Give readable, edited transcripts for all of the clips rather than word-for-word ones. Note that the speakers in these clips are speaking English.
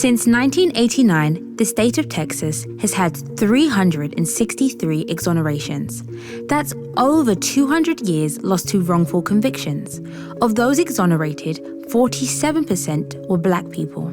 Since 1989, the state of Texas has had 363 exonerations. That's over 200 years lost to wrongful convictions. Of those exonerated, 47% were black people.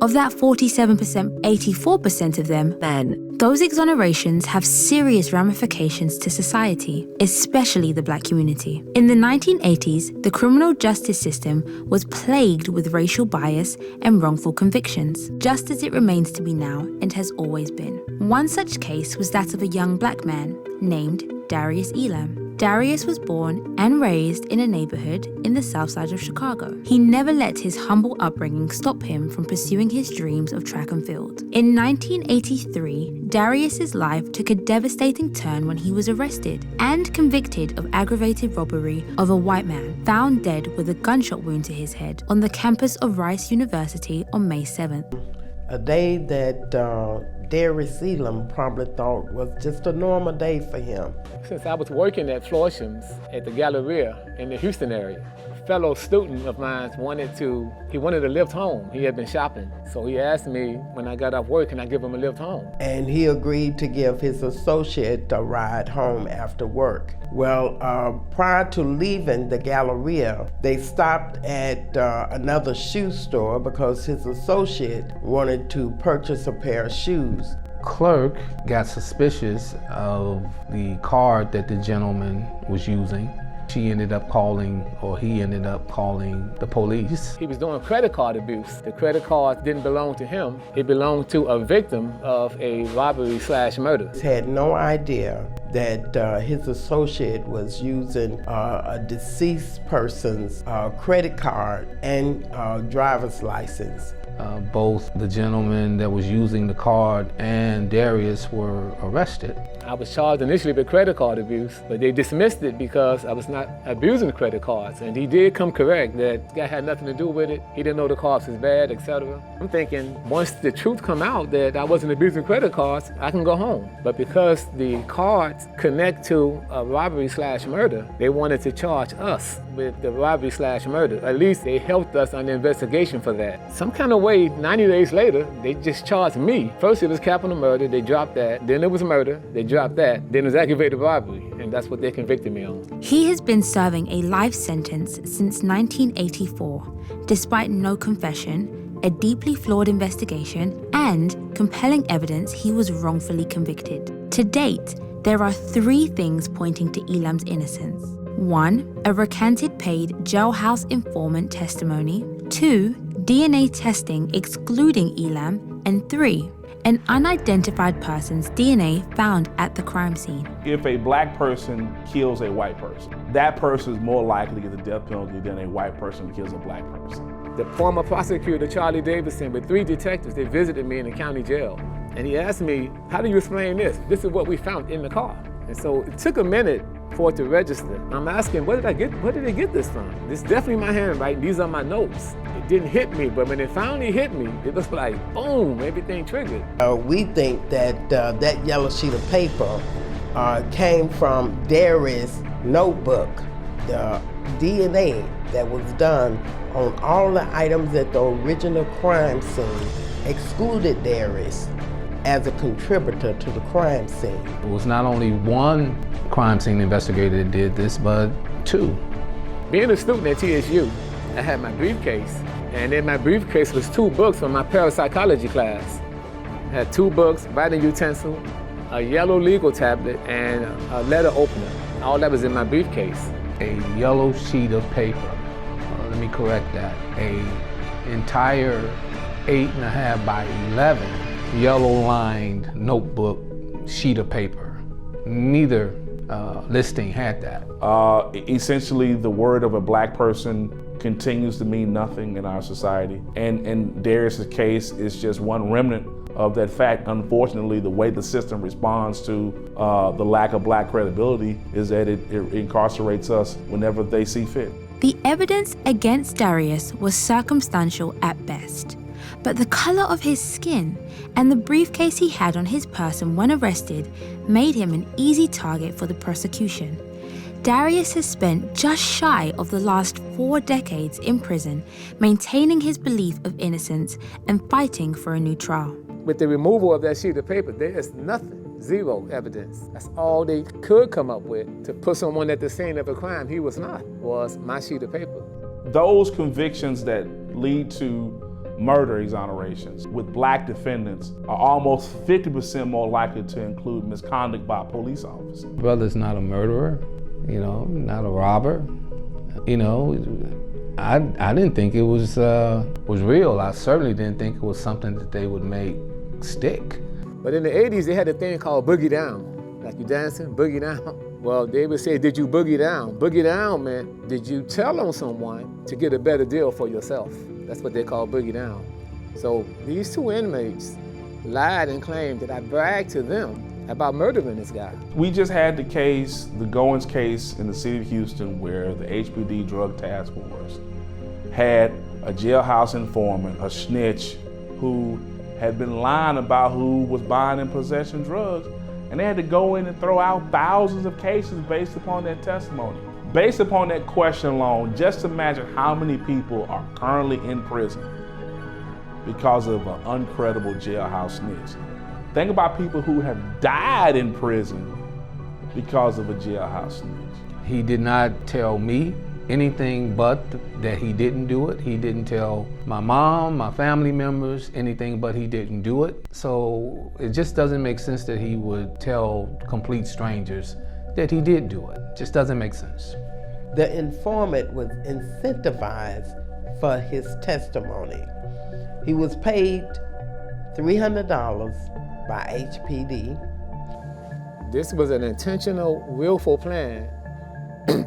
Of that 47%, 84% of them men. Those exonerations have serious ramifications to society, especially the black community. In the 1980s, the criminal justice system was plagued with racial bias and wrongful convictions, just as it remains to be now and has always been. One such case was that of a young black man named Darius Elam. Darius was born and raised in a neighborhood in the south side of Chicago. He never let his humble upbringing stop him from pursuing his dreams of track and field. In 1983, Darius's life took a devastating turn when he was arrested and convicted of aggravated robbery of a white man found dead with a gunshot wound to his head on the campus of Rice University on May 7th. A day that Darius Elam probably thought was just a normal day for him. Since I was working at Flawed's at the Galleria in the Houston area, a fellow student of mine wanted to lift home. He had been shopping. So he asked me when I got off work, can I give him a lift home? And he agreed to give his associate a ride home after work. Well, prior to leaving the Galleria, they stopped at another shoe store because his associate wanted to purchase a pair of shoes. Clerk got suspicious of the card that the gentleman was using. He ended up calling the police. He was doing credit card abuse. The credit card didn't belong to him. It belonged to a victim of a robbery/murder. He had no idea that his associate was using a deceased person's credit card and driver's license. Both the gentleman that was using the card and Darius were arrested. I was charged initially with credit card abuse, but they dismissed it because I was not abusing the credit cards. And he did come correct that the guy had nothing to do with it. He didn't know the cards was bad, etc. I'm thinking once the truth come out that I wasn't abusing credit cards, I can go home. But because the cards connect to a robbery/murder, they wanted to charge us with the robbery/murder. At least they helped us on the investigation for that. Some kind of way, 90 days later, they just charged me. First it was capital murder, they dropped that. Then it was murder, they dropped that. Then it was aggravated robbery, and that's what they convicted me on. He has been serving a life sentence since 1984, despite no confession, a deeply flawed investigation, and compelling evidence he was wrongfully convicted. To date, there are 3 things pointing to Elam's innocence. 1, a recanted paid jailhouse informant testimony. 2, DNA testing excluding Elam. And 3, an unidentified person's DNA found at the crime scene. If a black person kills a white person, that person is more likely to get the death penalty than a white person who kills a black person. The former prosecutor, Charlie Davidson, with 3 detectives, they visited me in the county jail. And he asked me, how do you explain this? This is what we found in the car. And so it took a minute for it to register. I'm asking, where did they get this from? This is definitely my handwriting, these are my notes. It didn't hit me, but when it finally hit me, it was like, boom, everything triggered. We think that that yellow sheet of paper came from Darius' notebook. The DNA that was done on all the items at the original crime scene excluded Darius as a contributor to the crime scene. It was not only one crime scene investigator that did this, but 2. Being a student at TSU, I had my briefcase, and in my briefcase was 2 books from my parapsychology class. I had 2 books, writing utensil, a yellow legal tablet, and a letter opener. All that was in my briefcase. A yellow sheet of paper. Let me correct that. A entire 8.5 by 11 yellow-lined notebook sheet of paper. Neither listing had that. Essentially, the word of a black person continues to mean nothing in our society. And Darius' case is just one remnant of that fact. Unfortunately, the way the system responds to the lack of black credibility is that it incarcerates us whenever they see fit. The evidence against Darius was circumstantial at best, but the color of his skin and the briefcase he had on his person when arrested made him an easy target for the prosecution. Darius has spent just shy of the last 4 decades in prison, maintaining his belief of innocence and fighting for a new trial. With the removal of that sheet of paper, there is nothing, zero evidence. That's all they could come up with to put someone at the scene of a crime he was not, was my sheet of paper. Those convictions that lead to murder exonerations with black defendants are almost 50% more likely to include misconduct by a police officer. Brother's not a murderer, not a robber. I didn't think it was real. I certainly didn't think it was something that they would make stick. But in the 80s, they had a thing called boogie down. Like you dancing, boogie down. Well, they would say, did you boogie down? Boogie down meant, did you tell on someone to get a better deal for yourself? That's what they call boogie down. So these 2 inmates lied and claimed that I bragged to them about murdering this guy. We just had the case, the Goins case in the city of Houston, where the HPD Drug Task Force had a jailhouse informant, a snitch, who had been lying about who was buying and possessing drugs, and they had to go in and throw out thousands of cases based upon that testimony. Based upon that question alone, just imagine how many people are currently in prison because of an uncredible jailhouse snitch. Think about people who have died in prison because of a jailhouse snitch. He did not tell me anything but that he didn't do it. He didn't tell my mom, my family members, anything but he didn't do it. So it just doesn't make sense that he would tell complete strangers that he did do it. Just doesn't make sense. The informant was incentivized for his testimony. He was paid $300 by HPD. This was an intentional, willful plan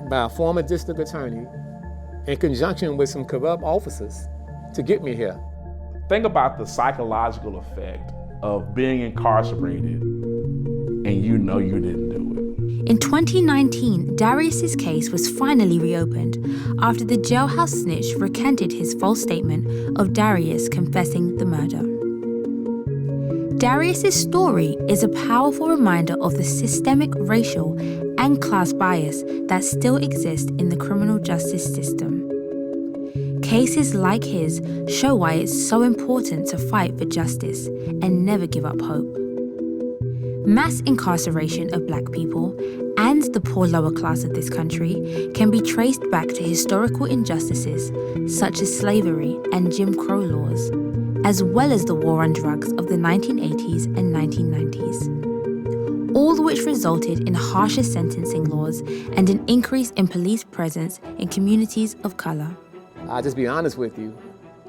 by a former district attorney in conjunction with some corrupt officers to get me here. Think about the psychological effect of being incarcerated and you know you didn't do it. In 2019, Darius's case was finally reopened after the jailhouse snitch recanted his false statement of Darius confessing the murder. Darius's story is a powerful reminder of the systemic racial and class bias that still exists in the criminal justice system. Cases like his show why it's so important to fight for justice and never give up hope. Mass incarceration of Black people and the poor lower class of this country can be traced back to historical injustices such as slavery and Jim Crow laws, as well as the war on drugs of the 1980s and 1990s, all of which resulted in harsher sentencing laws and an increase in police presence in communities of color. I'll just be honest with you.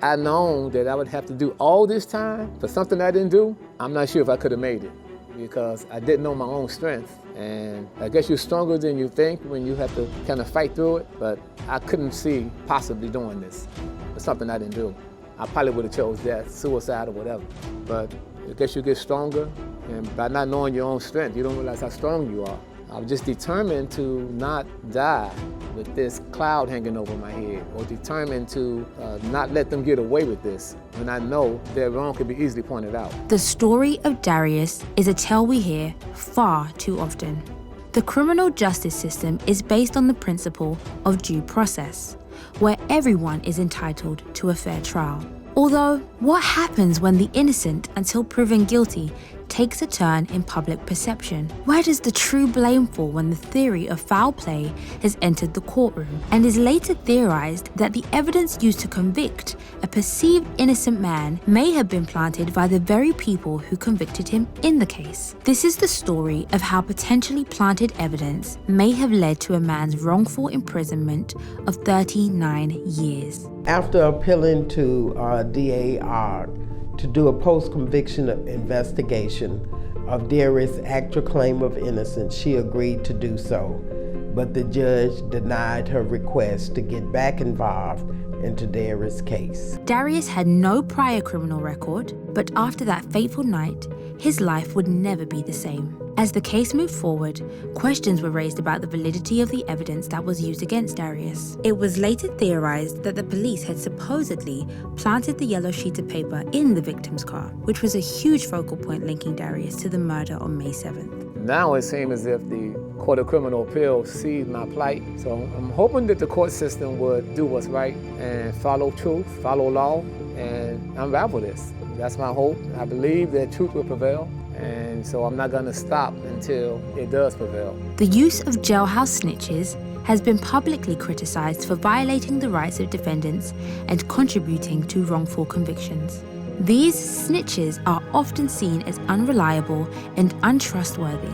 I known that I would have to do all this time for something I didn't do. I'm not sure if I could have made it because I didn't know my own strength. And I guess you're stronger than you think when you have to kind of fight through it, but I couldn't see possibly doing this. It's something I didn't do. I probably would have chose death, suicide, or whatever. But I guess you get stronger, and by not knowing your own strength, you don't realize how strong you are. I was just determined to not die with this cloud hanging over my head, or determined to not let them get away with this when I know their wrong can be easily pointed out. The story of Darius is a tale we hear far too often. The criminal justice system is based on the principle of due process, where everyone is entitled to a fair trial. Although, what happens when the innocent until proven guilty takes a turn in public perception? Where does the true blame fall when the theory of foul play has entered the courtroom and is later theorized that the evidence used to convict a perceived innocent man may have been planted by the very people who convicted him in the case? This is the story of how potentially planted evidence may have led to a man's wrongful imprisonment of 39 years. After appealing to DAR to do a post-conviction investigation of Darius' actual claim of innocence, she agreed to do so, but the judge denied her request to get back involved into Darius' case. Darius had no prior criminal record, but after that fateful night, his life would never be the same. As the case moved forward, questions were raised about the validity of the evidence that was used against Darius. It was later theorized that the police had supposedly planted the yellow sheet of paper in the victim's car, which was a huge focal point linking Darius to the murder on May 7th. Now it seems as if the Court of Criminal Appeals sees my plight. So I'm hoping that the court system would do what's right and follow truth, follow law, and unravel this. That's my hope. I believe that truth will prevail, and so I'm not going to stop until it does prevail. The use of jailhouse snitches has been publicly criticized for violating the rights of defendants and contributing to wrongful convictions. These snitches are often seen as unreliable and untrustworthy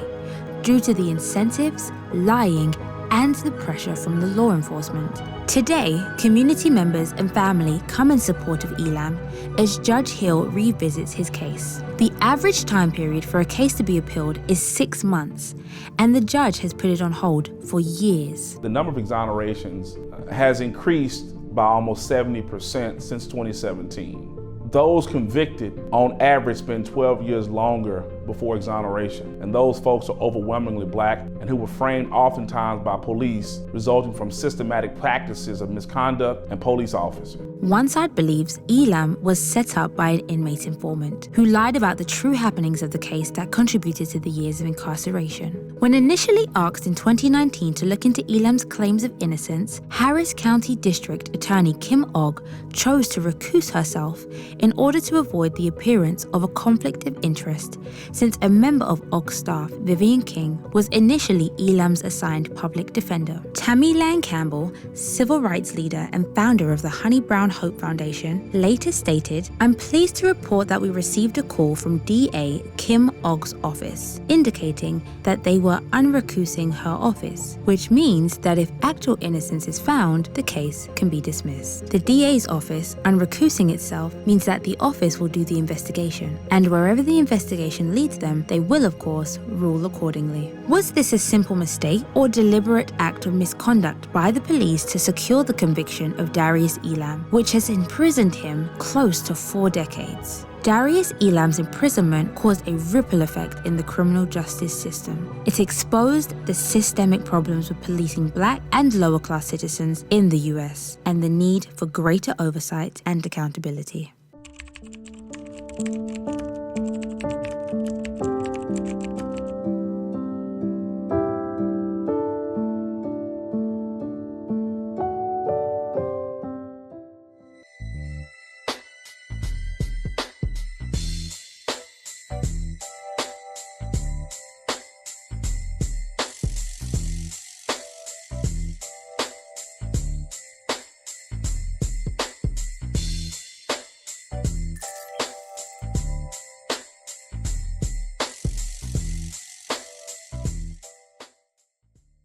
due to the incentives, lying, and the pressure from the law enforcement. Today, community members and family come in support of Elam as Judge Hill revisits his case. The average time period for a case to be appealed is 6 months, and the judge has put it on hold for years. The number of exonerations has increased by almost 70% since 2017. Those convicted, on average, spend 12 years longer before exoneration. And those folks are overwhelmingly black and who were framed oftentimes by police, resulting from systematic practices of misconduct and police officers. One side believes Elam was set up by an inmate informant who lied about the true happenings of the case that contributed to the years of incarceration. When initially asked in 2019 to look into Elam's claims of innocence, Harris County District Attorney Kim Ogg chose to recuse herself in order to avoid the appearance of a conflict of interest, since a member of Ogg's staff, Vivian King, was initially Elam's assigned public defender. Tammy Lang Campbell, civil rights leader and founder of the Honey Brown Hope Foundation, later stated, "I'm pleased to report that we received a call from DA Kim Ogg's office, indicating that they were unrecusing her office, which means that if actual innocence is found, the case can be dismissed. The DA's office unrecusing itself means that the office will do the investigation, and wherever the investigation leads them, they will, of course, rule accordingly." Was this a simple mistake or deliberate act of misconduct by the police to secure the conviction of Darius Elam, which has imprisoned him close to 4 decades? Darius Elam's imprisonment caused a ripple effect in the criminal justice system. It exposed the systemic problems with policing black and lower class citizens in the US and the need for greater oversight and accountability.